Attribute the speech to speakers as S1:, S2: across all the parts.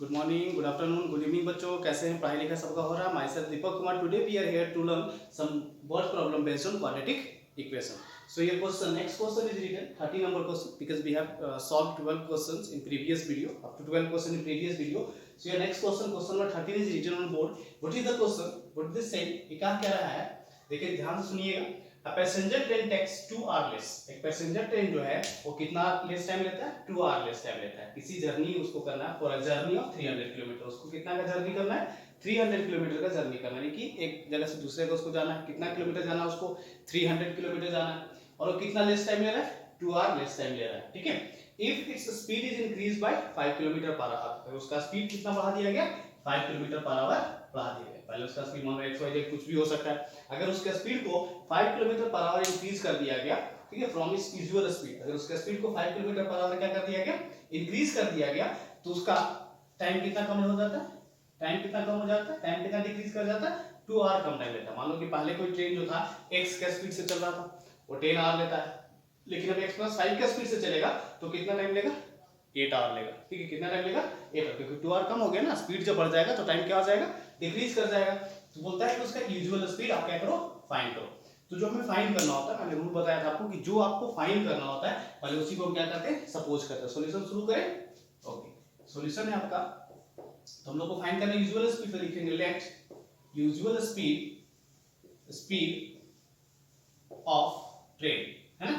S1: Good morning, good afternoon, good evening बच्चों, कैसे हैं? पढ़ाई लिखाई सबका हो रहा है? Myself Deepak Kumar. Today we are here to learn some word problem based on quadratic equation. So your question, next question is written 30 number question because we have solved 12 questions in previous video, up to 12 question in previous video. So your next question, question number 13 is written on board. What is the question? What is saying? ये क्या कह रहा है? देखिए ध्यान से सुनिएगा. A passenger train takes 2 hours less. एक पैसेंजर ट्रेन जो है वो कितना लेस टाइम लेता है? 2 आवर लेस टाइम लेता है. किसी जर्नी उसको करना है for a journey of 300 kilometre. उसको कितना का जर्नी करना है? 300 किलोमीटर का जर्नी करना है. यानी कि एक जगह से दूसरे जगह उसको जाना है. कितना किलोमीटर जाना है उसको? 300 किलोमीटर जाना है. और वो कितना लेस टाइम ले रहा है? 2 आवर लेस टाइम ले रहा है. ठीक है. If its speed is increase by 5 kilometre per our, उसका स्पीड कितना बढ़ा दिया गया? 5 किलोमीटर पर आवर बढ़ा दिया गया. पहले उसका स्पीड मान लो XYZ कुछ भी हो सकता है. अगर उसके स्पीड को 5 किलोमीटर पर आवर इंक्रीज कर दिया गया, ठीक है, फ्रॉम इट्स यूजुअल स्पीड, अगर उसका स्पीड को 5 किलोमीटर पर आवर क्या कर दिया गया? इंक्रीज कर दिया गया, तो उसका टाइम कितना कम हो जाता है? टाइम कितना कम हो जाता है? टाइम कितना डिक्रीज कर जाता है? 2 आवर कम टाइम लेता है. मान लो कि पहले कोई ट्रेन जो था x के स्पीड से चल रहा था, वो 10 आवर लेता है, लेकिन अब x + 5 के स्पीड से चलेगा तो कितना टाइम लेगा? 8 आवर लेगा. ठीक है, कितना टाइम लेगा? 8 आवर, क्योंकि 2 आवर कम हो गया ना. स्पीड जब बढ़ जाएगा तो टाइम क्या हो जाएगा? डिक्रीज कर जाएगा. तो बोलता है कि उसका यूजुअल स्पीड आप क्या करो? फाइंड करो. तो जो हमें फाइंड करना होता है, मैंने रूल बताया था आपको कि जो आपको फाइंड करना होता है पहले उसी को हम क्या करते हैं? सपोज करते हैं. सॉल्यूशन शुरू करें. ओके, सॉल्यूशन है आपका. तो हम लोग को फाइंड करना है यूजुअल स्पीड. तो लिखेंगे let usual speed of train, है ना.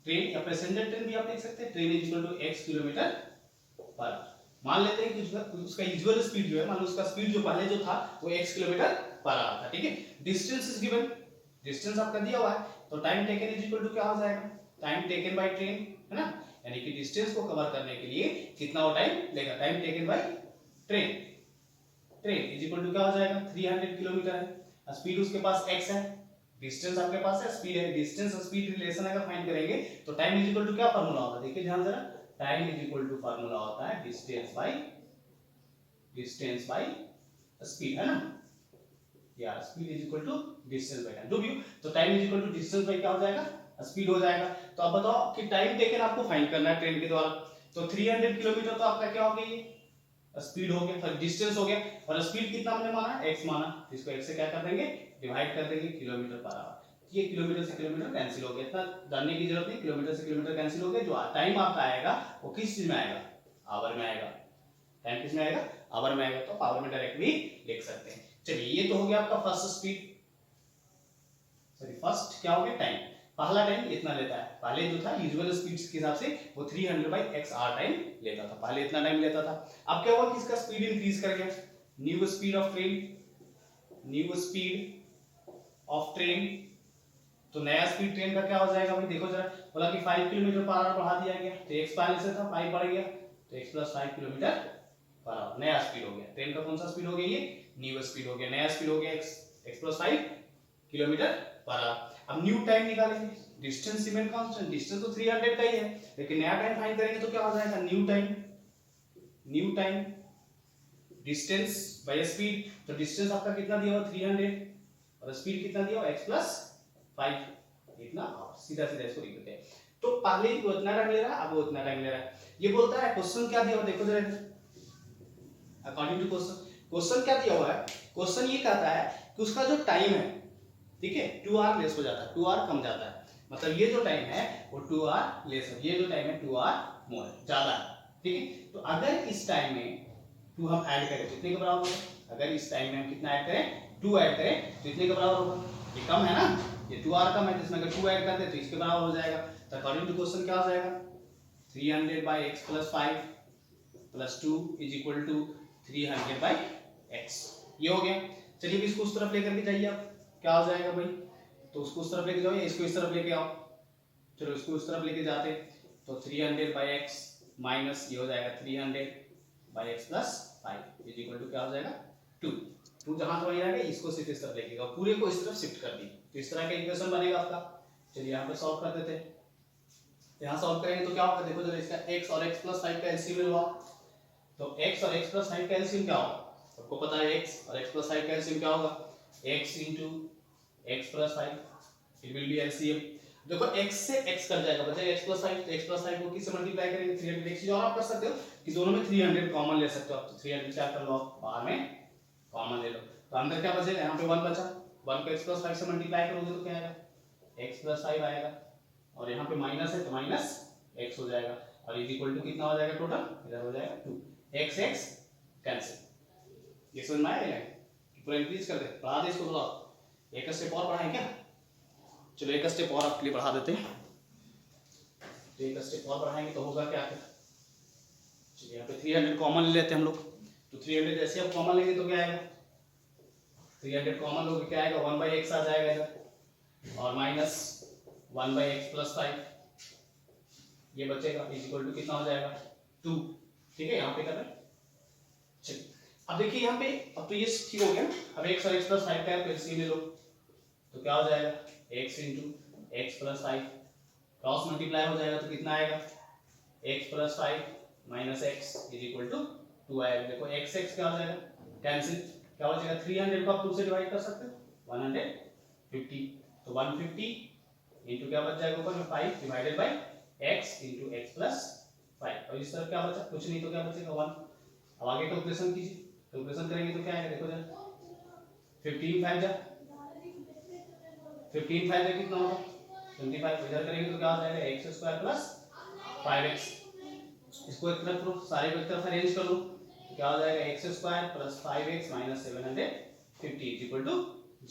S1: ट्रेन या पैसेंजर ट्रेन भी आप देख सकते हैं. Train is equal to x kilometre per hour. मान लेते हैं कि उसका यूजुअल स्पीड जो है, मान लो उसका स्पीड जो पहले जो था वो x किलोमीटर पर आवर था. ठीक है. डिस्टेंस इज गिवन, डिस्टेंस आपका दिया हुआ है. तो time taken is equal to क्या हो जाएगा? टाइम टेकन बाय ट्रेन, है ना. यानी कि डिस्टेंस को कवर करने के लिए कितना वो टाइम लेगा? Time taken by train. Train is equal to क्या हो जाएगा? 300 किलोमीटर है. स्पीड उसके पास x है, डिस्टेंस आपके पास है, स्पीड है. डिस्टेंस और स्पीड रिलेशन अगर फाइंड करेंगे तो टाइम इज इक्वल टू क्या फार्मूला होता है? देखिए ध्यान जरा. Time is equal to formula होता है डिस्टेंस बाय स्पीड, है ना. या speed is equal to distance by time, जो भी हो. तो time is equal to distance by क्या हो जाएगा? स्पीड हो जाएगा. तो अब बताओ कि टाइम टेकन आपको फाइंड करना है ट्रेन के द्वारा. तो 300 किलोमीटर तो आपका क्या हो गया? ये स्पीड हो गया, डिस्टेंस हो गया. और स्पीड कितना हमने माना? x माना. तो इसको x से क्या कर देंगे? डिवाइड कर देंगे किलोमीटर पर आवर. ये किलोमीटर से किलोमीटर कैंसिल हो गया. इतना जानने की जरूरत नहीं. किलोमीटर से किलोमीटर कैंसिल हो गया. जो टाइम आपका आएगा वो किस चीज में आएगा? आवर में आएगा. टाइम किस में आएगा? आवर में आएगा. तो पावर में डायरेक्ट भी लिख सकते हैं. चलिए, ये तो हो गया आपका फर्स्ट स्पीड. सॉरी, फर्स्ट क्या हो गया? टाइम. पहला टाइम इतना लेता है. पहले जो था यूजुअल स्पीड के हिसाब से वो 300/x आवर टाइम लेता था. पहले इतना टाइम लेता था. अब क्या हुआ कि इसका स्पीड इंक्रीज कर गया. New speed of train. तो नया स्पीड ट्रेन का क्या हो जाएगा भाई? देखो जरा. बोला कि 5 किलोमीटर पर आवर बढ़ा दिया गया. तो x पहले से था, 5 बढ़ गया, तो x + 5 किलोमीटर पर आवर नया स्पीड हो गया. ट्रेन का कौन सा स्पीड हो गया? ये न्यू स्पीड हो गया. नया स्पीड हो गया x + 5 किलोमीटर पर आवर. अब न्यू टाइम निकालेंगे. Distance remain constant. डिस्टेंस तो 300 का ही है, लेकिन नया टाइम फाइंड करेंगे तो क्या हो जाएगा? New time distance by speed. तो डिस्टेंस आपका कितना दिया हुआ? 300. और स्पीड कितना दिया हुआ? x + 5. इतना सीधा सीधा इसको लिख देते हैं. तो पहले वो इतना टाइम ले रहा है, अब वो इतना टाइम ले रहा है. ये बोलता है क्वेश्चन क्या दिया हुआ? देखो जरा इधर. अकॉर्डिंग टू क्वेश्चन क्या दिया हुआ है? क्वेश्चन ये कहता है कि उसका जो टाइम है, ठीक है, 2 आवर लेस हो जाता है, 2 आवर कम जाता है. मतलब ये जो टाइम है वो 2 आवर लेस है. ये जो टाइम है 2 आवर मोर है, ज्यादा है. ठीक है. तो अगर इस टाइम में 2 हम ऐड करें कितने के बराबर होगा? अगर इस टाइम में हम कितना ऐड करें? 2 ऐड करें तो इतने के बराबर होगा. ये कम है ना, ये 2 आवर कम है, जिसमें अगर 2 ऐड करते हैं तो इसके बराबर हो जाएगा. तो अकॉर्डिंग टू क्वेश्चन क्या हो जाएगा? 300/x + 5 + 2 is equal to 300/x. ये हो गया. चलिए इसको उस तरफ लेकर के जाइए आप. क्या हो जाएगा भाई? तो उसको उस तरफ लेके जाओ या इसको इस तरफ लेके आओ. चलो इसको उस तरफ लेके जाते. तो 300/x माइनस ये हो जाएगा 300/x + 5 इज इक्वल टू क्या हो जाएगा? 2 जहां तो आएगा इसको सिर्फ इस तरफ लेके जाओ, पूरे को इस तरफ शिफ्ट कर दी. तो इस तरह का इक्वेशन बनेगा आपका. चलिए यहाँ पे सॉल्व कर देते हैं. यहाँ सॉल्व करेंगे तो क्या होगा? देखो जरा. इसका x और x + 5 का एलसीएम हुआ. तो x और x + 5 का एलसीएम क्या होगा? सबको पता है x और x + 5 का एलसीएम क्या होगा? x * x + 5. It will be LCM. देखो x से x कट जाएगा, बचेगा x प्लस 5, तो x प्लस 5 को किससे मल्टीप्लाई करेंगे 300। एक चीज और आप कर सकते हो कि दोनों में 300 कॉमन ले सकते हो आप, तो 300 क्या कर लो आप बाहर में कॉमन ले लो, तो अंदर क्या बचेगा, यहाँ पे 1 बचा, 1 को x प्लस 5 से मल्टीप्लाई करोगे तो क्या आएगा x प्लस 5 आएगा, और यहाँ पे माइनस है तो माइनस x हो जाएगा, और इज इक्वल टू कितना हो जाएगा टोटल, इधर हो जाएगा 2, x x कैंसिल। ये समझ में आया पूरा इंक्रीज कर दे, बढ़ा दे इसको थोड़ा, एक स्टेप और बढ़ाएं क्या, चलो एक स्टेप और आपके लिए बढ़ा देते हैं, तो एक स्टेप और बढ़ाएंगे तो होगा क्या, चलिए यहाँ पे 300 कॉमन ले लेते हैं हम लोग, तो 300 जैसे आप कॉमन लेंगे तो क्या आएगा, 300 कॉमन लोगे क्या आएगा 1/x आ जाएगा इधर, और माइनस 1/x प्लस 5 ये बचेगा, इज इक्वल टू कितना हो जाएगा 2, ठीक है यहाँ पे कर रहे हैं। चलिए अब देखिए यहाँ पे, अब तो ये ठीक हो गया, अब x और x प्लस 5 का एलसीएम ले लो, तो क्या हो जाएगा x into x plus 5 cross multiply हो जाएगा तो कितना आएगा x plus 5 minus x is equal to 2 आएगा। देखो x x क्या हो जाएगा कैंसिल, क्या हो जाएगा 300 को आप 2 से डिवाइड कर सकते हो 150, तो 150 इंटू क्या बच जाएगा ऊपर में 5 divided by x into x plus 5, और इस तरफ क्या बचा, कुछ नहीं तो क्या बचेगा 1। अब आगे कैलकुलेशन कीजिए, कैलकुलेशन करेंगे तो क्या आएगा देखो जरा, 15 5 जा 15 5 कितना होगा 25, इधर करेंगे तो क्या हो जाएगा x स्क्वायर प्लस 5x, इसको एक तरफ लो, सारे को एक तरफ अरेंज कर लो, तो क्या हो जाएगा x square plus 5x minus 750 is equal to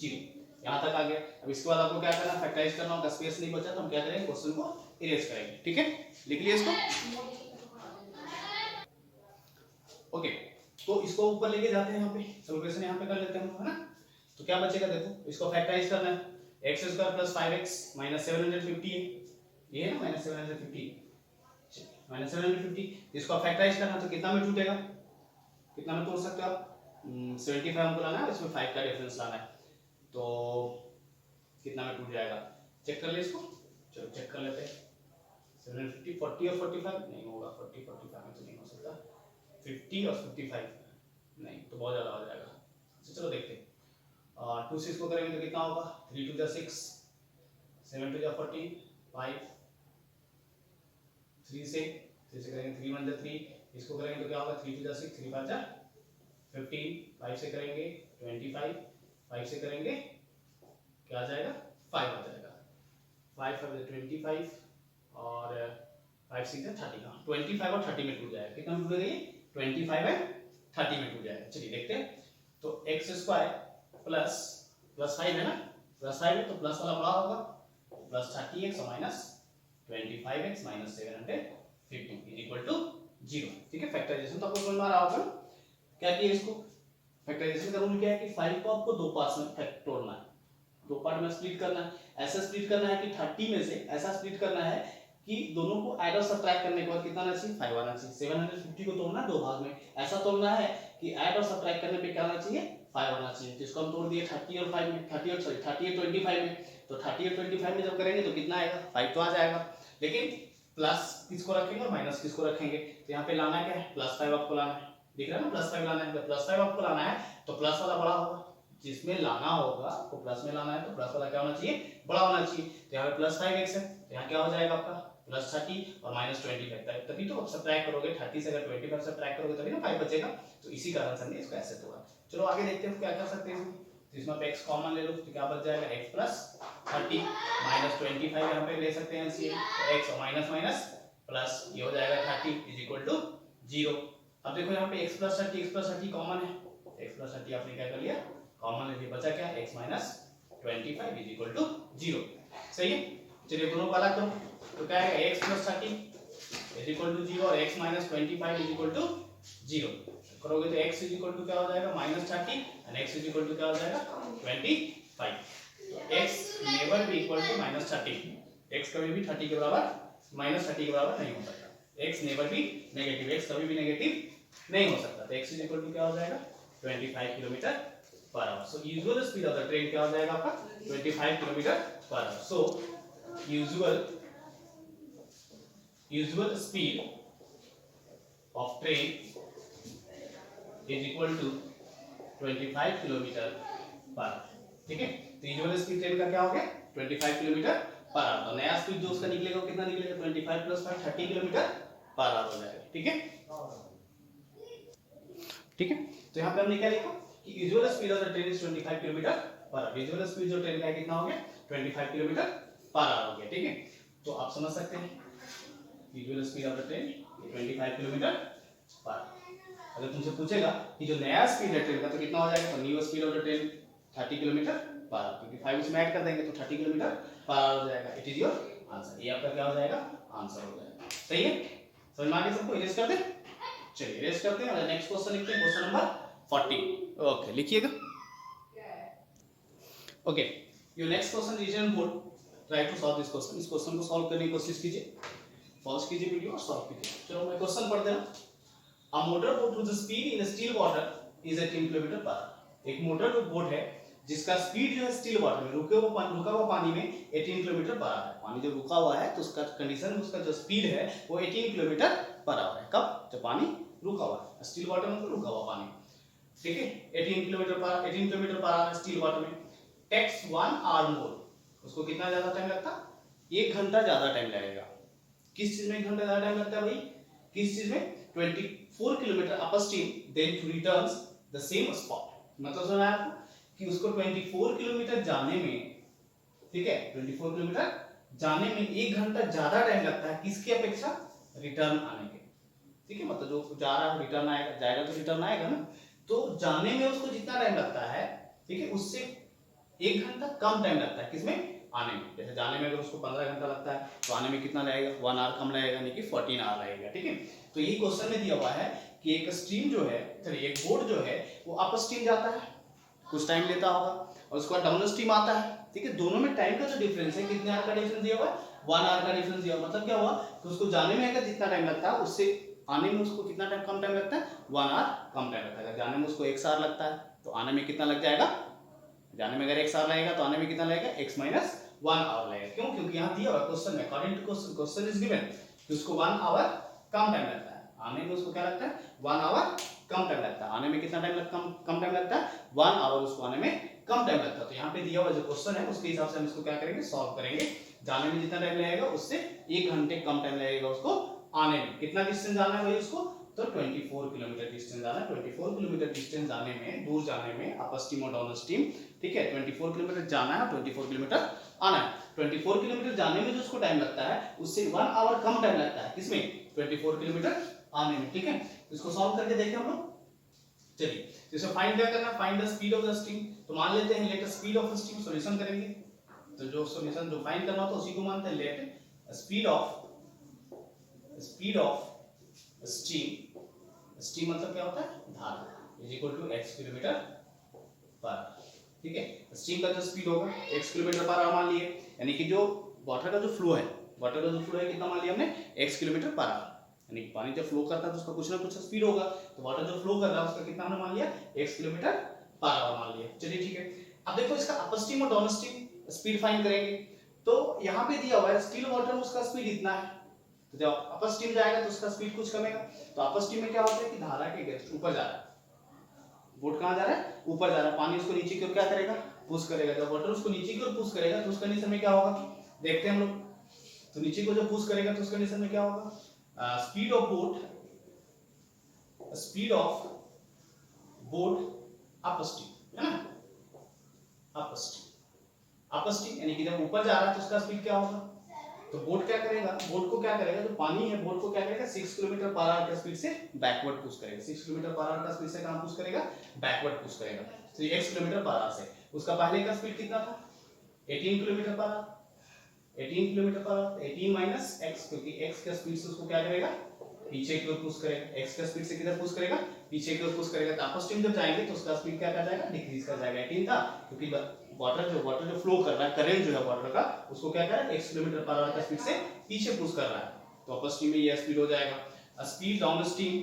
S1: 0। यहाँ तक आ गया। अब इसके बाद आपको क्या करना है, फैक्टराइज करना होगा, स्पेस नहीं बचा तो हम क्या करेंगे क्वेश्चन को इरेज करेंगे, ठीक है लिख लिया इसको, ओके। तो इसको ऊपर लेके जाते हैं, यहाँ पे कैलकुलेशन यहाँ पे कर लेते हैं, है ना। तो क्या बचेगा देखो, इसको फैक्टराइज करना है, x square plus 5x minus 750 है, ये है ना माइनस 750, इसको फैक्टराइज करना तो कितना में टूटेगा, कितना में तोड़ सकते हो आप 75 हमको लाना है, इसमें 5 का डिफरेंस लाना है, तो कितना में टूट जाएगा चेक कर ले इसको, चलो चेक कर लेते हैं। 750 40 और 45 नहीं होगा, 40 45 में तो नहीं हो सकता, 50 और 55 नहीं तो बहुत ज़्यादा हो जाएगा, चलो देखते हैं। 2 से इसको करेंगे तो कितना होगा, 3 2 6 7 2 14 5, 3 से करेंगे 3 1 3, इसको करेंगे तो क्या होगा 3 2 6 3 5 15, 5 से करेंगे 25, 5 से करेंगे क्या आ जाएगा 5 आ जाएगा, 5 5 25 और 5 6 30 का 25 और 30 में टूट जाएगा, कितना में टूटेगा ये 25 और 30 में टूट जाएगा। चलिए देखते हैं, तो x स्क्वायर प्लस 5 है ना, प्लस 5 है तो प्लस वाला बड़ा होगा, plus 30x minus 25x minus 750 is equal to 0, ठीक है। फैक्टराइजेशन तो आपको समझ में आ रहा होगा, क्या किया इसको, फैक्टराइजेशन का रूल क्या है कि 5 को आपको दो पार्ट्स में तोड़ना है, दो पार्ट में स्प्लिट करना है, ऐसा स्प्लिट करना है कि 30 में से ऐसा स्प्लिट करना है कि दोनों को ऐड और सब्ट्रैक्ट करने के बाद कितना आना चाहिए 5 आना चाहिए। 750 को तोड़ना दो भाग में, ऐसा तोड़ना है कि ऐड और सब्ट्रैक्ट करने पे क्या आना चाहिए 5 आना चाहिए, तो इसको हम तोड़ दिए 30 और 5 में, 30 और 25 में, तो 30 और 25 में जब करेंगे तो कितना आएगा 5 तो आ जाएगा, लेकिन प्लस किसको रखेंगे और माइनस किसको रखेंगे, तो यहाँ पे लाना क्या है प्लस 5 आपको लाना है, दिख रहा है ना प्लस 5 लाना है, जब प्लस 5 आपको लाना है तो प्लस वाला बड़ा होगा, जिसमें लाना होगा आपको प्लस में लाना है तो प्लस वाला क्या होना चाहिए बड़ा होना चाहिए, तो यहाँ पे प्लस 5x है तो यहाँ क्या हो जाएगा आपका प्लस 30 और माइनस 25, तभी तो सब्ट्रैक्ट करोगे 30 से अगर 25 सब्ट्रैक्ट करोगे तभी ना 5 बचेगा, तो इसी कारण से हमने इसको ऐसे तोड़ा। चलो आगे देखते हैं क्या कर सकते हैं, तो इसमें x कॉमन ले लो तो क्या बच जाएगा x प्लस 30 माइनस 25 यहाँ पे ले सकते हैं एलसीएम, तो x और माइनस माइनस प्लस ये हो जाएगा 30 इज इक्वल टू 0। अब देखो यहाँ पे x प्लस 30 कॉमन है, x प्लस 30 आपने क्या कर लिया कॉमन ले लिया, बचा क्या x minus 25 is equal to 0, सही है। चलिए दोनों को अलग करो तो क्या आएगा x plus 30 is equal to 0 और x minus 25 is equal to 0, करोगे तो x इज इक्वल टू क्या हो जाएगा minus 30 and x is equal to क्या हो जाएगा 25, तो x never be equal to minus 30, x कभी भी 30 के बराबर माइनस 30 के बराबर नहीं हो सकता, x never B negative, x कभी भी नेगेटिव नहीं हो सकता, तो x इज इक्वल टू क्या हो जाएगा 25 kilometre per our. So usual speed of the train क्या हो जाएगा आपका 25 kilometre per our. So usual speed of train is equal to 25 kilometre per hour, ठीक है। तो यूजुअल स्पीड ट्रेन का क्या हो गया 25 किलोमीटर पर आवर। तो नया स्पीड जो उसका निकलेगा वो कितना निकलेगा, 25 प्लस 5 30 किलोमीटर पर आवर हो जाएगा। ठीक है, ठीक है। तो यहाँ पे हमने क्या लिखा कि usual speed of the train is 25 kilometre per our. Usual speed जो ट्रेन का है कितना हो गया, 25 किलोमीटर पर आवर हो गया। ठीक है, तो आप समझ सकते हैं usual speed of the train 25 kilometre per our. अगर तुमसे पूछेगा कि जो नया स्पीड है ट्रेन का तो कितना हो जाएगा, तो new speed of the train 30 kilometre per our, क्योंकि 5 इसमें ऐड कर देंगे तो 30 किलोमीटर पर आवर हो जाएगा। It is your answer. ये आपका क्या हो जाएगा, आंसर हो जाएगा। सही है, समझ में आ गया सबको? इरेज कर दे। चलिए इरेज करते हैं और नेक्स्ट क्वेश्चन लिखते हैं, क्वेश्चन नंबर 40। ओके, लिखिएगा। Okay, your next question reason board, try to solve this question. इस क्वेश्चन को सॉल्व करने की कोशिश कीजिए, पॉज कीजिए वीडियो और सॉल्व कीजिए। चलो मैं क्वेश्चन पढ़ते हैं। A motor boat whose speed in still water is 18 kilometre per our. एक मोटर बोट है जिसका स्पीड जो है स्टिल वाटर में, रुका हुआ पानी में 18 किलोमीटर पर आवर है। पानी जब रुका हुआ है तो उसका कंडीशन, उसका जो स्पीड है वो 18 किलोमीटर पर आवर है। कब, जब पानी रुका हुआ है। स्टिल वाटर मतलब रुका हुआ पानी। ठीक है, 18 kilometre per our still water में। टेक्स 1 आवर मोर, उसको कितना ज्यादा टाइम लगता, 1 घंटा ज्यादा टाइम लगेगा। किस चीज में 1 घंटा ज्यादा टाइम लगता है भाई, किस चीज में, 24 kilometre upstream then to returns the same spot. मतलब सुना है आपको कि उसको 24 किलोमीटर जाने में, ठीक है, 24 किलोमीटर जाने में 1 घंटा ज्यादा टाइम लगता है किसकी अपेक्षा, रिटर्न आने के। ठीक है, मतलब जो जा रहा है रिटर्न आएगा, जाएगा तो रिटर्न आएगा ना, तो जाने में उसको जितना टाइम लगता है, ठीक है, उससे 1 घंटा कम टाइम लगता है किसमें, आने में। जैसे जाने में अगर उसको 15 घंटा लगता है तो आने में कितना लगेगा, 1 आवर कम लगेगा, यानी कि 14 आवर लगेगा। ठीक है, तो यही क्वेश्चन में दिया हुआ है कि एक स्ट्रीम जो है, चलिए एक बोट जो है वो अप स्ट्रीम जाता है, कुछ टाइम लेता होगा, और उसके बाद डाउन स्ट्रीम आता है। ठीक है, दोनों में टाइम का जो डिफरेंस है, कितने आवर का डिफरेंस दिया हुआ है, 1 आवर का डिफरेंस दिया हुआ। मतलब क्या हुआ कि उसको जाने में अगर जितना टाइम लगता है उससे आने में उसको कितना टाइम कम टाइम लगता है, 1 आवर कम टाइम लगता है। अगर जाने में उसको 1 आवर लगता है तो आने में कितना लग जाएगा, जाने में अगर 1 आवर लगेगा तो आने में कितना लगेगा, x माइनस 1 आवर लगेगा। क्यों, क्योंकि यहाँ दिया हुआ क्वेश्चन में, according to question, question is given कि उसको 1 आवर कम टाइम लगता है, आने में उसको क्या लगता है, 1 आवर कम टाइम लगता है। आने में कितना टाइम लगता है, कम टाइम लगता है, 1 आवर उसको आने में कम टाइम लगता है। तो यहाँ पे दिया हुआ जो क्वेश्चन है उसके हिसाब से हम इसको क्या करेंगे, सॉल्व करेंगे। जाने में जितना टाइम लगेगा उससे 1 घंटे कम टाइम लगेगा उसको आने में। कितना डिस्टेंस जाना है भाई उसको, तो 24 किलोमीटर डिस्टेंस जाना है। 24 किलोमीटर डिस्टेंस जाने में, दूर जाने में, अप स्ट्रीम और डाउन स्ट्रीम, ठीक है, 24 किलोमीटर जाना है, 24 किलोमीटर आना है। 24 किलोमीटर जाने में जो उसको टाइम लगता है उससे 1 आवर कम टाइम लगता है किसमें, 24 किलोमीटर आने में। ठीक है, इसको सॉल्व करके देखें हम लोग। चलिए, जैसे फाइंड क्या करना, find the speed of the stream. तो मान लेते हैं let speed of the stream, solution करेंगे। तो जो सॉल्यूशन जो फाइंड करना तो उसी को मानते हैं let speed of stream. Stream मतलब क्या होता है, धारा, is equal to x kilometre per. ठीक है, स्ट्रीम का जो स्पीड होगा x किलोमीटर पर आवर मान लिए, यानी कि जो वाटर का जो फ्लो है, वाटर का जो फ्लो है कितना मान लिया हमने, x किलोमीटर पर आवर। यानी कि पानी जब फ्लो करता है तो उसका कुछ ना कुछ स्पीड होगा, तो वाटर जो फ्लो कर रहा है उसका कितना हमने मान लिया, x किलोमीटर पर आवर मान लिया। चलिए ठीक है, अब देखो इसका अपस्ट्रीम और डाउनस्ट्रीम स्पीड फाइंड करेंगे। तो यहाँ पे दिया हुआ है स्टिल वाटर में उसका स्पीड इतना है, तो जब अपर स्ट्रीम जाएगा तो उसका स्पीड कुछ कमेगा। तो अपर स्ट्रीम में क्या होता है कि धारा के अगेंस्ट ऊपर जा रहा है, बोट कहां जा रहा है, ऊपर जा रहा है, पानी उसको नीचे की ओर क्या करेगा, पुश करेगा। जब वाटर उसको नीचे की ओर पुश करेगा तो उस कंडीशन में क्या होगा, देखते हैं हम लोग। तो नीचे को जब पुश करेगा तो उस कंडीशन में क्या होगा, स्पीड ऑफ बोट अपस्ट्रीम, है ना, अपस्ट्रीम यानी कि जब ऊपर जा रहा है तो उसका स्पीड क्या होगा। तो बोट क्या करेगा, बोट को क्या करेगा, जो पानी है बोट को क्या करेगा, 6 किलोमीटर पर आवर का स्पीड से बैकवर्ड पुश करेगा। 6 किलोमीटर पर आवर का स्पीड से कहां पुश करेगा, बैकवर्ड पुश करेगा। तो ये x किलोमीटर पर आवर से, उसका पहले का स्पीड कितना था, 18 kilometre per our. 18 kilometre per our, 18 minus x, क्योंकि x का स्पीड से उसको क्या करेगा, पीछे की ओर पुश करेगा। x का स्पीड से किधर पुश करेगा, पीछे की ओर पुश करेगा। तो अपर स्ट्रीम जब जाएंगे तो उसका स्पीड क्या कर जाएगा, डिक्रीज कर जाएगा। 18 था क्योंकि वाटर जो फ्लो कर रहा है, करंट जो है वाटर का, उसको क्या कर रहा है, x किलोमीटर पर आवर का स्पीड से पीछे पुश कर रहा है। तो अपर स्ट्रीम में ये स्पीड हो जाएगा। Speed down stream,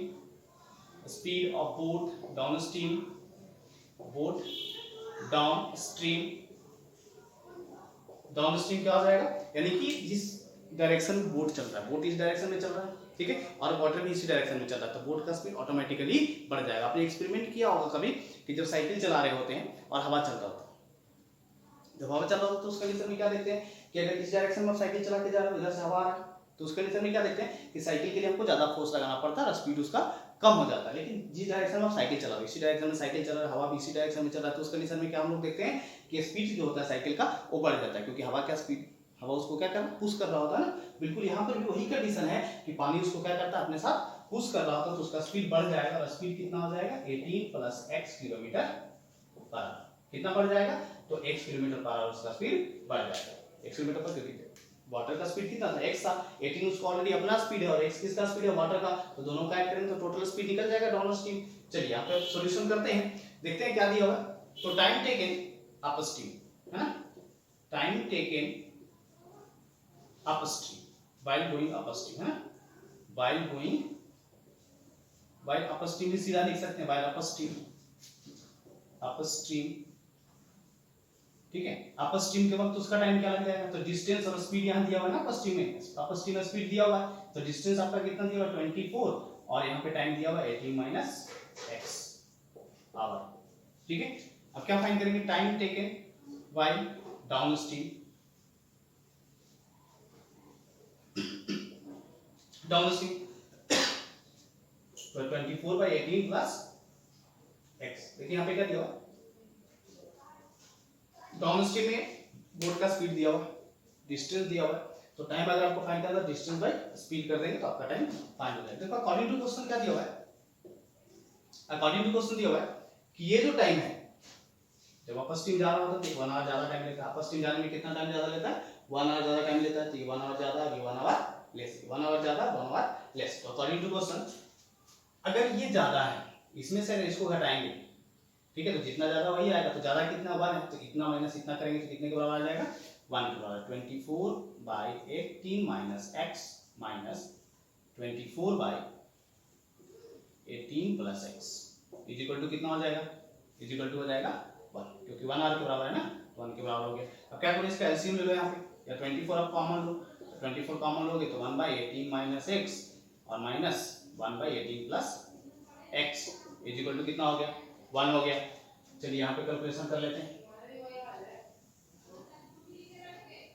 S1: speed of boat down stream, boat down stream क्या हो जाएगा, यानी कि जिस डायरेक्शन में बोट चल रहा है, बोट इस डायरेक्शन में चल रहा है, ठीक है, और वाटर भी इसी डायरेक्शन में चल रहा है, तो बोट का स्पीड ऑटोमेटिकली बढ़ जाएगा। आपने एक्सपेरिमेंट किया होगा कभी कि जब साइकिल चला रहे होते हैं और हवा चल रहा होता है, जब हवा चल रहा होता है तो उस कंडीशन में क्या देखते हैं कि अगर इस डायरेक्शन में साइकिल चला के जा रहे हो, इधर से हवा आ रहा है, तो उस कंडीशन में क्या देखते हैं कि साइकिल के लिए हमको ज्यादा फोर्स लगाना पड़ता है और स्पीड उसका कम हो जाता है। लेकिन जिस डायरेक्शन में आप साइकिल चला रहे हो, इसी डायरेक्शन में साइकिल चल रहा है, हवा भी इसी डायरेक्शन में चल रहा है, तो उस कंडीशन में क्या हम लोग देखते हैं कि स्पीड जो होता है साइकिल का वो बढ़ जाता है, क्योंकि हवा क्या स्पीड, हवा उसको क्या कर रहा है, पुश कर रहा होता है ना। बिल्कुल यहाँ पर भी वही कंडीशन है कि पानी उसको क्या करता है, अपने साथ पुश कर रहा होता है, तो उसका स्पीड बढ़ जाएगा और स्पीड कितना हो जाएगा 18 plus x kilometre per our. कितना बढ़ जाएगा, तो x किलोमीटर पर आवर उसका स्पीड बढ़ जाएगा। x किलोमीटर पर, क्योंकि वाटर का स्पीड कितना था x था, 18 उसको ऑलरेडी अपना स्पीड है और x किसका स्पीड है, वाटर का, तो दोनों का ऐड करेंगे तो टोटल स्पीड निकल जाएगा डाउन स्ट्रीम। चलिए यहाँ पे सॉल्यूशन करते हैं, देखते हैं क्या दिया हुआ है। तो टाइम टेकन अप स्ट्रीम है ना, time taken up stream while going up stream है ना, while going, while up stream भी सीधा लिख सकते हैं, while up stream, up stream, ठीक है। अप स्ट्रीम के वक्त उसका टाइम क्या लग जाएगा, तो डिस्टेंस और स्पीड यहाँ दिया हुआ है ना, अप स्ट्रीम में, अप स्ट्रीम में स्पीड दिया हुआ है, तो डिस्टेंस आपका कितना दिया हुआ है 24 और यहाँ पे टाइम दिया हुआ है 18 माइनस x आवर, ठीक है। अब क्या फाइंड करेंगे, time taken while down stream, down stream तो 24 by 18 प्लस x। देखिए यहाँ पे क्या दिया हुआ, डाउन स्ट्रीम में बोट का स्पीड दिया हुआ है, डिस्टेंस दिया हुआ है, तो टाइम अगर आपको फाइंड करना है डिस्टेंस बाय स्पीड कर देंगे तो आपका टाइम फाइंड हो जाएगा। देखो अकॉर्डिंग टू क्वेश्चन क्या दिया हुआ है, अकॉर्डिंग टू क्वेश्चन दिया हुआ है कि ये जो टाइम है, जब वापस स्ट्रीम जा रहा होता है तो 1 आवर ज्यादा टाइम लेता है, वापस स्ट्रीम जाने में कितना टाइम ज्यादा लेता है, 1 आवर ज्यादा टाइम लेता है, तो ये 1 आवर ज्यादा, ये 1 आवर लेस, 1 आवर ज्यादा 1 आवर लेस। तो अकॉर्डिंग टू क्वेश्चन अगर ये ज्यादा है, इसमें से इसको घटाएंगे, ठीक है, तो जितना ज्यादा वही आएगा, तो ज्यादा कितना 1 है, तो इतना माइनस इतना करेंगे तो कितने के बराबर आ जाएगा 1 के बराबर, 24 by 18 minus x minus 24 by 18 plus x is equal to कितना हो जाएगा, इज इक्वल टू हो जाएगा 1, क्योंकि 1 आवर के बराबर है ना, 1 के बराबर हो गया। अब क्या करो, इसका एलसीएम ले लो यहाँ पे, या 24 आप कॉमन लो, 24 कॉमन लोगे तो 1 by 18 माइनस x और minus 1 by 18 plus x is equal to कितना हो गया 1 हो गया। चलिए यहाँ पे कैलकुलेशन कर लेते हैं,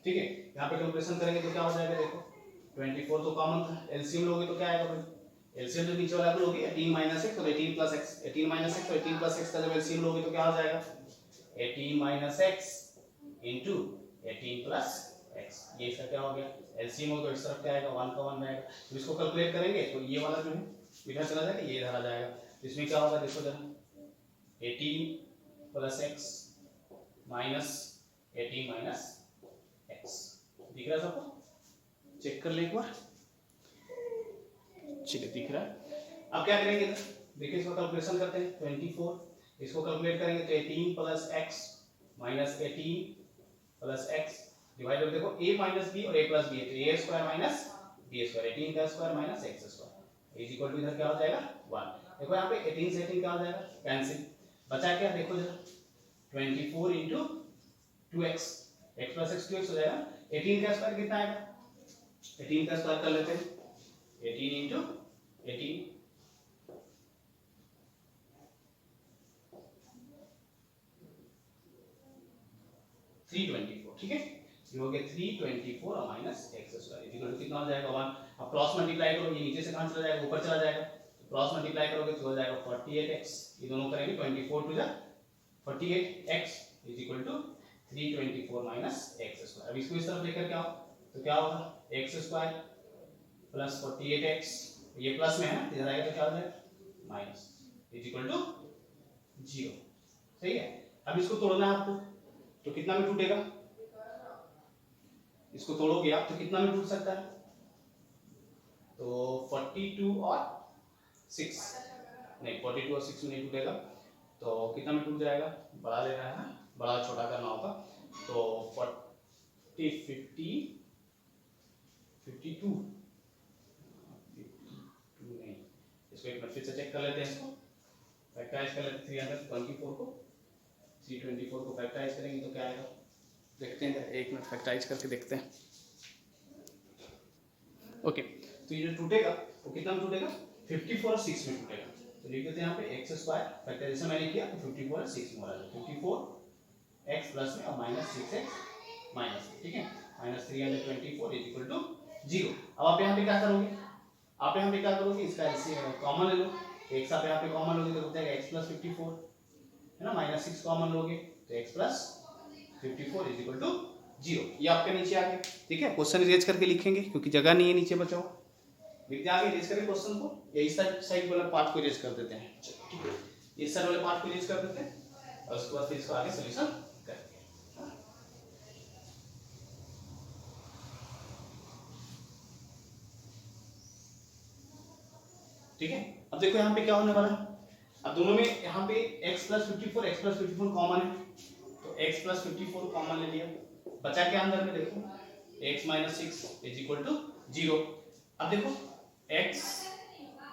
S1: ठीक है, यहाँ पे कैलकुलेशन करेंगे तो क्या हो जाएगा, देखो 24 तो कॉमन था, एलसीएम लोगे तो क्या आएगा भाई, एलसीएम जो नीचे वाला लोगे 18 माइनस x और 18 प्लस x, 18 माइनस x और 18 प्लस x का जब एलसीएम लोगे तो क्या हो जाएगा 18 minus x into 18 plus x, ये इसका क्या हो गया एलसीएम हो, तो इस तरफ क्या आएगा 1 का 1 रहेगा। तो इसको कैलकुलेट करेंगे तो ये वाला जो है इधर चला जाएगा, ये इधर आ जाएगा, तो इसमें क्या होगा देखो जरा, 18 plus x minus 18 minus x, दिख रहा है सबको, चेक कर ले एक बार, चलिए दिख रहा है। अब क्या करेंगे, देखिए इसको कैलकुलेशन करते हैं, 24 इसको कैलकुलेट करेंगे तो 18 plus x minus 18 plus x divide, देखो a माइनस b और a प्लस b है, तो a square minus b square, 18 का square minus x square is equal to इधर क्या हो जाएगा 1। देखो यहाँ पे 18 से 18 क्या हो जाएगा कैंसिल, बचा क्या, देखो जरा 24 into 2x, x plus x 2x हो जाएगा, 18 का स्क्वायर कितना आएगा, 18 का स्क्वायर कर लेते हैं, 18 इंटू 18 324, ठीक है, ये हो गया 324 और minus x square equal to कितना हो जाएगा 1। अब क्रॉस मल्टीप्लाई करो, ये नीचे से कहां चला जाएगा, ऊपर चला जाएगा, तो क्रॉस मल्टीप्लाई करोगे तो हो जाएगा 48x, ये दोनों करेंगे 24 टू जा 48x is equal to 324 minus x square. अब इसको इस तरफ लेकर के आओ तो क्या होगा x स्क्वायर प्लस 48x, ये प्लस में है ना, इधर आएगा तो क्या हो जाएगा माइनस इज इक्वल टू 0, सही है। अब इसको तोड़ना है आपको, तो कितना में टूटेगा, इसको तोड़ोगे आप तो कितना में टूट सकता है, तो 42 और 6 नहीं, 42 और 6 में नहीं टूटेगा, तो कितना में टूट जाएगा, बड़ा लेना है ना, बड़ा छोटा करना होगा, तो 40 50 52 नहीं, इसको एक बार फिर से चेक कर लेते हैं, इसको फैक्टराइज कर लेते हैं, 324 को 324 को फैक्टराइज करेंगे तो क्या आएगा, देखते हैं, एक मिनट फैक्टराइज करके देखते हैं। ओके, तो ये जो टूटेगा वो कितना में टूटेगा, 54 और 6 में टूटेगा, तो लिख देते हैं यहाँ पे x स्क्वायर, फैक्टराइजेशन मैंने किया तो 54 और 6 में हो रहा है, 54 x प्लस में और माइनस 6x माइनस, ठीक है। Minus 324 is equal to 0। अब आप यहाँ पे क्या करोगे, आप यहाँ पे क्या करोगे, इसका कॉमन ले लो, x आप यहाँ पे कॉमन लोगे तो हो जाएगा x प्लस 54 है ना, माइनस 6 कॉमन लोगे तो x plus 54 is equal to 0। ये आपके नीचे आ गया, ठीक है। क्वेश्चन इरेज करके लिखेंगे क्योंकि जगह नहीं है नीचे बचाओ, लिखते आगे इरेज करके क्वेश्चन को, या इस साइड वाला पार्ट को इरेज कर देते हैं, ठीक है, इस साइड वाले पार्ट को इरेज कर देते हैं और उसके बाद फिर इसको आगे सॉल्यूशन करेंगे। ठीक है, अब देखो यहाँ पे क्या होने वाला है, अब दोनों में यहाँ पे x प्लस 54 कॉमन है, तो x प्लस 54 कॉमन ले लिया, बचा के अंदर में देखो x minus 6 is equal to 0। अब देखो x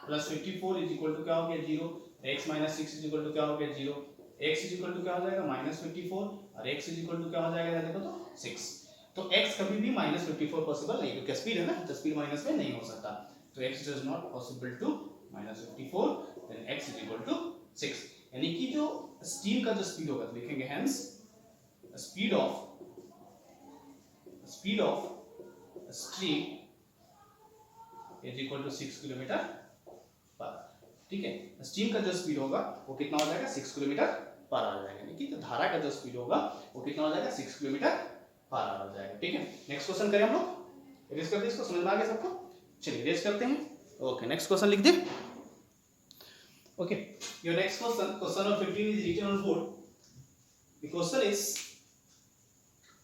S1: plus 54 is equal to क्या हो गया 0, x minus 6 is equal to क्या हो गया 0, x इज इक्वल टू क्या हो जाएगा माइनस 54 और x इज इक्वल टू क्या हो जाएगा देखो तो 6। तो x कभी भी माइनस 54 पॉसिबल नहीं, क्योंकि स्पीड है ना, तो स्पीड माइनस में नहीं हो सकता, तो x does not possible to minus 54, then x is equal to 6। यानी कि जो स्टीम का जो स्पीड होगा, लिखेंगे hence speed of stream is equal to 6 kilometre per hour. ठीक है, स्टीम का जो स्पीड होगा वो कितना हो जाएगा 6 किलोमीटर पर आवर हो जाएगा, यानी कि जो धारा का जो स्पीड होगा वो कितना हो जाएगा 6 किलोमीटर पर आवर हो जाएगा। ठीक है, नेक्स्ट क्वेश्चन करें हम लोग, इरेज करते हैं इसको, समझ में आ गया सबको, चलिए इरेज करते हैं। ओके, नेक्स्ट क्वेश्चन लिख दे। Okay, your next question number 15 is written on board. The question is,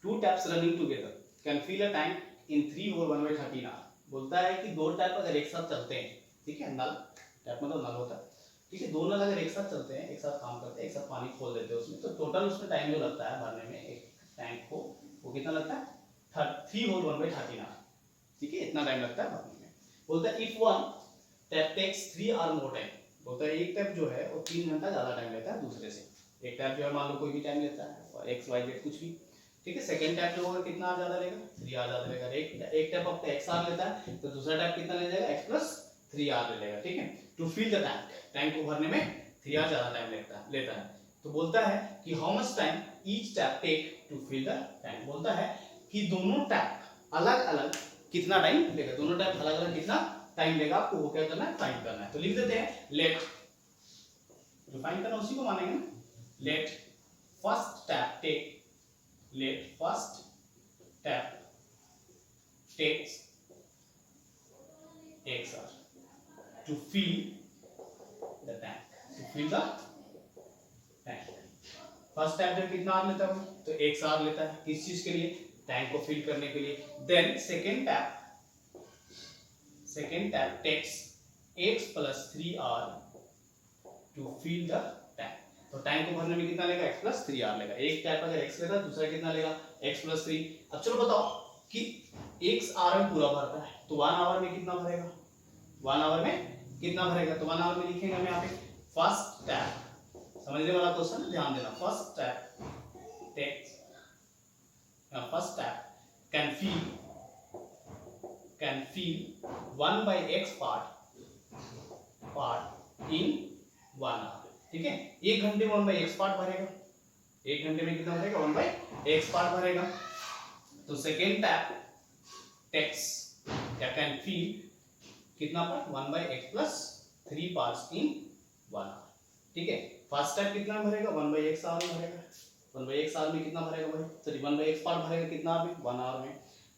S1: two taps running together can fill a tank in 3 or 1/13 hour. बोलता है कि दो टैप अगर एक साथ चलते हैं, ठीक है, नल टैप मतलब नल होता है, ठीक है, दो नल अगर एक साथ चलते हैं, एक साथ काम करते हैं, एक साथ पानी खोल देते हैं उसमें, तो टोटल उसमें टाइम जो लगता है भरने में एक टैंक को, वो कितना लगता है 3 और 1/13 आवर। ठीक है, इतना टाइम लगता है भरने में। बोलता है if one tap takes 3 hour more time, बोलता है एक टैप जो है वो 3 घंटा ज्यादा टाइम लेता है दूसरे से। एक टैप जो है मान लो कोई भी टाइम लेता है और एक्स वाई जेड कुछ भी, ठीक है, सेकंड टैप जो होगा कितना आवर ज्यादा लेगा 3 आवर ज्यादा लेगा। एक टैप आपका x आवर लेता है तो दूसरा टैप कितना ले जाएगा x प्लस 3 आवर ले लेगा। ठीक है, to fill the tank, tank को भरने में 3 आवर ज्यादा टाइम लेता है। तो बोलता है कि how much time each tap take to fill the tank, बोलता है कि दोनों टैप अलग अलग कितना टाइम लेगा, दोनों टैप अलग अलग कितना टाइम लेगा, आपको वो क्या करना है फाइंड करना है। तो लिख देते हैं लेट, जो फाइंड करना उसी को मानेंगे ना, let first tap take, let first tap takes x hour to fill the tank, to fill the tank। First tap जब कितना आवर लेता है तो x आवर लेता है, किस चीज के लिए, टैंक को फिल करने के लिए। Then second tap takes x plus 3 hour to fill the tank, तो टैंक को भरने में कितना लेगा x प्लस 3 आवर लेगा। एक टैप अगर x लेगा दूसरा कितना लेगा x प्लस 3। अब चलो बताओ कि x आवर में पूरा भरता है तो 1 आवर में कितना भरेगा, 1 आवर में कितना भरेगा, तो 1 आवर में लिखेंगे हम यहाँ पे फर्स्ट टैप, समझने वाला क्वेश्चन है, ध्यान देना। First tap takes, first tap can fill 1/x part in 1 hour. ठीक है, एक घंटे में 1/x पार्ट भरेगा, एक घंटे में कितना भरेगा 1/x पार्ट भरेगा। तो सेकेंड टैप टेक्स क्या कैन फिल कितना part 1/x plus 3 parts in 1 hour. ठीक है, फर्स्ट टैप कितना भरेगा 1/x आवर में भरेगा, 1/x आवर में कितना भरेगा भाई, सॉरी 1/x पार्ट भरेगा कितना आवर में 1 आवर में।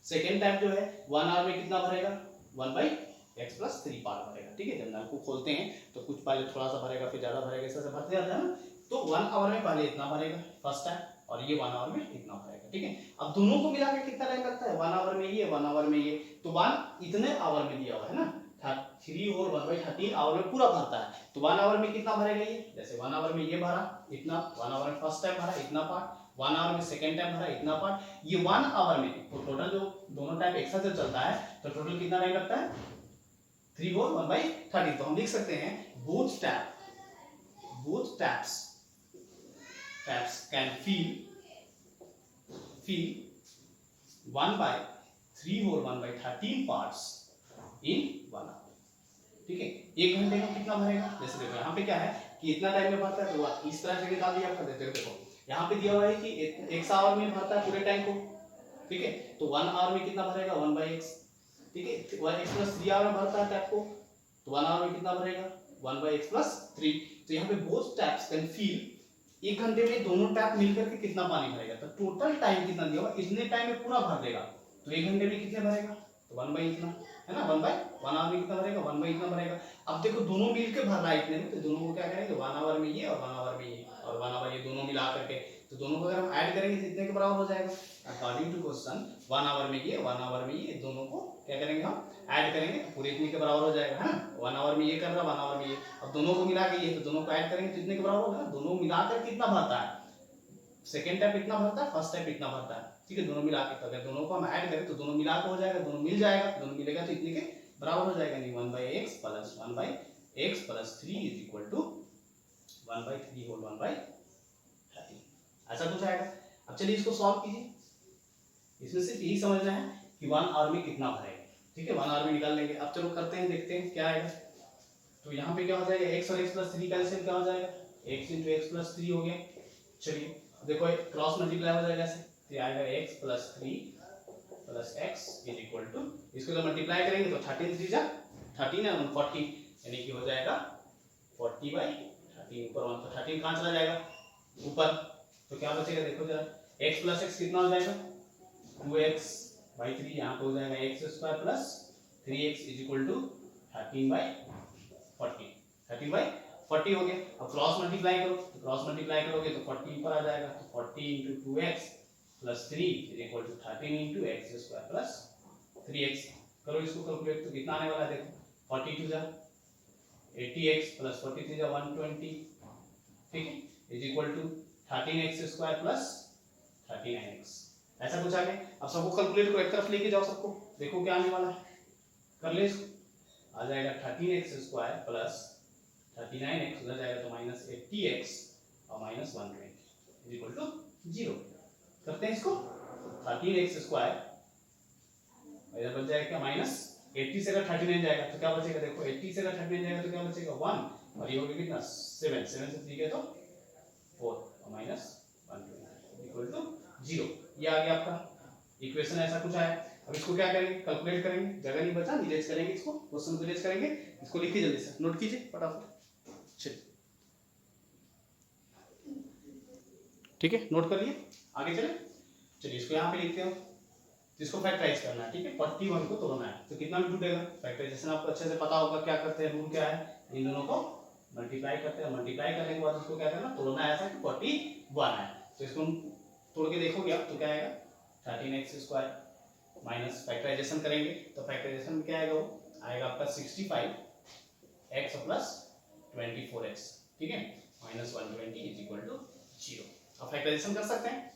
S1: सेकेंड टैप जो है 1 आवर में कितना भरेगा 1/x प्लस 3 पार्ट भरेगा। ठीक है, जब नल को खोलते हैं तो कुछ पहले थोड़ा सा भरेगा फिर ज्यादा भरेगा, ऐसे भरते जाता है ना। तो 1 आवर में पहले इतना भरेगा फर्स्ट टैप और ये 1 आवर में इतना भरेगा। ठीक है, अब दोनों को मिला के कितना टाइम लगता है 1 आवर में ये 1 आवर में ये, तो 1 इतने आवर में दिया हुआ है ना, 3 और 1/13 आवर में पूरा भरता है। तो 1 आवर में कितना भरेगा ये, जैसे 1 आवर में ये भरा इतना, 1 आवर में फर्स्ट टाइम भरा इतना पार्ट, 1 आवर में सेकंड टाइम भरा इतना पार्ट, ये 1 आवर में तो टोटल जो दोनों टाइम एक साथ जब चलता है तो टोटल कितना टाइम लगता है 3 और 1/13। तो हम लिख सकते हैं both taps can fill 1/3 और 1/13 parts in 1 hour। ठीक है, एक घंटे में कितना भरेगा, जैसे देखो यहाँ पे क्या है कि इतना टाइम में भरता है, तो इस तरह से निकाल दिया कर देते हो। देखो यहाँ पे दिया हुआ है कि 1 आवर में भरता है पूरे टैंक को, ठीक है। तो 1 आवर में कितना भरेगा 1/x, ठीक है। 1x प्लस 3 आवर में भरता है टैप को, तो 1 आवर में कितना भरेगा 1/x प्लस 3। तो यहाँ पे बोथ टैप्स कैन फिल 1 घंटे में दोनों टैप मिलकर के कितना पानी भरेगा, तो टोटल टाइम कितना दिया होगा, इतने टाइम में पूरा भर देगा। तो 1 घंटे में कितने भरेगा, तो 1 इतना है ना, 1 आवर में कितना भरेगा 1 इतना भरेगा। अब देखो दोनों मिलके भर रहा है इतने में, तो दोनों को क्या करेंगे 1 आवर में ये और 1 आवर में ये और 1 आवर ये दोनों मिला करके, तो दोनों को अगर हम ऐड करेंगे तो इतने के बराबर हो जाएगा। अकॉर्डिंग टू क्वेश्चन 1 आवर में ये 1 आवर में ये दोनों को क्या करेंगे हम ऐड करेंगे, तो पूरे इतने के बराबर हो जाएगा, है ना। 1 आवर में ये कर रहा है 1 आवर में ये, अब दोनों को मिला के ये, तो दोनों को ऐड करेंगे तो इतने के बराबर होगा ना। दोनों मिलाकर कितना भरता है, सेकेंड टाइप इतना भरता है, फर्स्ट टाइप इतना भरता है, ठीक है। दोनों मिला के, तो अगर दोनों को हम ऐड करें तो दोनों मिला के हो जाएगा, दोनों मिल जाएगा, दोनों मिलेगा तो इतने के बराबर हो जाएगा। नहीं 1/x plus 1/x plus 3 is equal to 1/3 whole 1/30, ऐसा कुछ आएगा। अब चलिए इसको सॉल्व कीजिए। इसमें सिर्फ यही समझना है कि 1 आवर में कितना भरेगा, ठीक है। 1 आवर में निकाल लेंगे। अब चलो करते हैं, देखते हैं क्या आएगा। तो यहाँ पे क्या हो जाएगा, x और x प्लस 3 कैंसिल, क्या हो जाएगा x इंटू एक्स प्लस 3 हो गया। चलिए देखो क्रॉस मल्टीप्लाई हो जाएगा ऐसे, तो आएगा x plus 3 plus x is equal to, इसको जब मल्टीप्लाई करेंगे तो 13 3 जा 13 है 40, यानी कि हो जाएगा 40/13, ऊपर 1 तो 13 कहाँ चला जाएगा ऊपर, तो क्या बचेगा देखो जरा, x प्लस x कितना हो जाएगा 2x/3, यहाँ पे हो जाएगा x² plus 3x is equal to 13/40, 13/40 हो गया। अब क्रॉस मल्टीप्लाई करो, तो क्रॉस मल्टीप्लाई करोगे तो 40 ऊपर आ जाएगा, तो 40 into 2x plus 3 is equal to 13 into x² plus 3x। करो इसको कैलकुलेट, तो कितना आने वाला है देखो, 42 जा 80x प्लस 43 जा 120, ठीक है, is equal to 13x² plus 39x, ऐसा कुछ आ गया। अब सबको कैलकुलेट करो, एक तरफ लेके जाओ सबको, देखो क्या आने वाला है, कर ले इसको। आ जाएगा 13x² प्लस 39x, उधर जाएगा तो माइनस 80x और माइनस 120 इज इक्वल टू 0। करते हैं इसको, 13x² इधर बच जाएगा क्या माइनस 80 से अगर 39 जाएगा तो क्या बचेगा देखो, 80 से अगर 39 जाएगा तो क्या बचेगा 1, और ये हो गया कितना 7 से 3 गया तो 4 और माइनस 120 इक्वल टू 0। ये आ गया आपका इक्वेशन, ऐसा कुछ आया। अब इसको क्या करेंगे, कैलकुलेट करेंगे, जगह नहीं बचा, निलेज करेंगे, इसको क्वेश्चन को निलेज करेंगे। इसको लिखिए जल्दी से, नोट कीजिए फटाफट, चलिए ठीक है, नोट कर लिए, आगे चले। चलिए इसको यहाँ पे लिखते हो, इसको फैक्टराइज करना है, ठीक है। 41 को तोड़ना है, तो कितना में टूटेगा, फैक्टराइजेशन आपको अच्छे से पता होगा, क्या करते हैं, रूल क्या है, इन दोनों को मल्टीप्लाई करते हैं, मल्टीप्लाई करने के बाद उसको क्या करना, तोड़ना है ऐसा कि 41 है। तो इसको तोड़ के देखोगे आप तो क्या आएगा 13x² माइनस फैक्टराइजेशन करेंगे तो फैक्टराइजेशन में क्या आएगा, वो आएगा आपका 65x प्लस 24x, ठीक है, माइनस 120 इज इक्वल टू 0। अब फैक्टराइजेशन कर सकते हैं,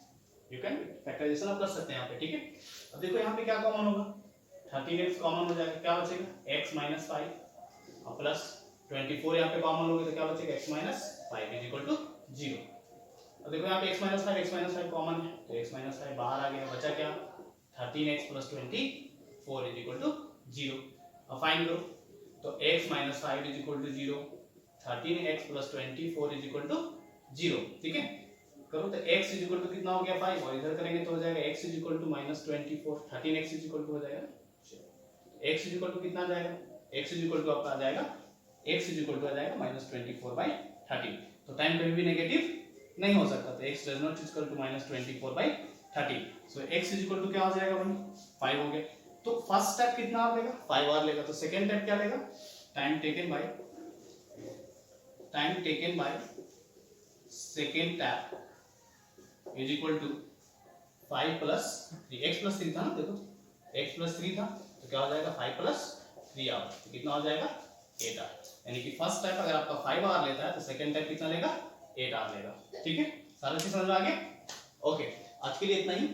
S1: यू कैन फैक्टराइजेशन आप कर सकते हैं यहाँ पे, ठीक है। अब देखो यहाँ पे क्या कॉमन होगा, 13x कॉमन हो जाएगा, क्या बचेगा x माइनस 5 और प्लस 24 यहाँ पे कॉमन होगा तो क्या बचेगा x minus 5 is equal to 0। अब देखो यहाँ पे x माइनस 5 कॉमन है, तो x माइनस 5 बाहर आ गया, बचा क्या 13x plus 24 is equal to 0। अब फाइंड करो, तो x minus 5 is equal to 0, 13x plus 24 is equal to 0, ठीक है। करो तो x इज इक्वल टू कितना हो गया 5, और इधर करेंगे तो हो जाएगा x is equal to minus 24, 13x is equal to हो जाएगा, x इज इक्वल टू कितना आ जाएगा, x इज इक्वल टू आपका आ जाएगा, x इज इक्वल टू आ जाएगा माइनस 24/13। तो टाइम कभी भी नेगेटिव नहीं हो सकता, तो x does not equal to minus 24/13। So x is equal to क्या हो जाएगा भाई 5 हो गया। तो फर्स्ट स्टेप कितना आवर लेगा 5 आवर लेगा, तो सेकंड स्टेप क्या लेगा, time taken by second step is equal to 5 plus 3, x plus 3 था ना, देखो x प्लस 3 था, तो क्या हो जाएगा 5 प्लस 3 आवर, तो कितना हो जाएगा 8 आवर। यानी कि फर्स्ट स्टेप अगर आपका 5 आवर लेता है तो सेकंड स्टेप कितना लेगा 8 आवर लेगा, ठीक है। सारा चीज समझ में आ गया, ओके। आज के लिए इतना ही,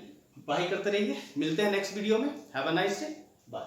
S1: पढ़ाई करते रहिए, मिलते हैं नेक्स्ट वीडियो में, have a nice day, bye.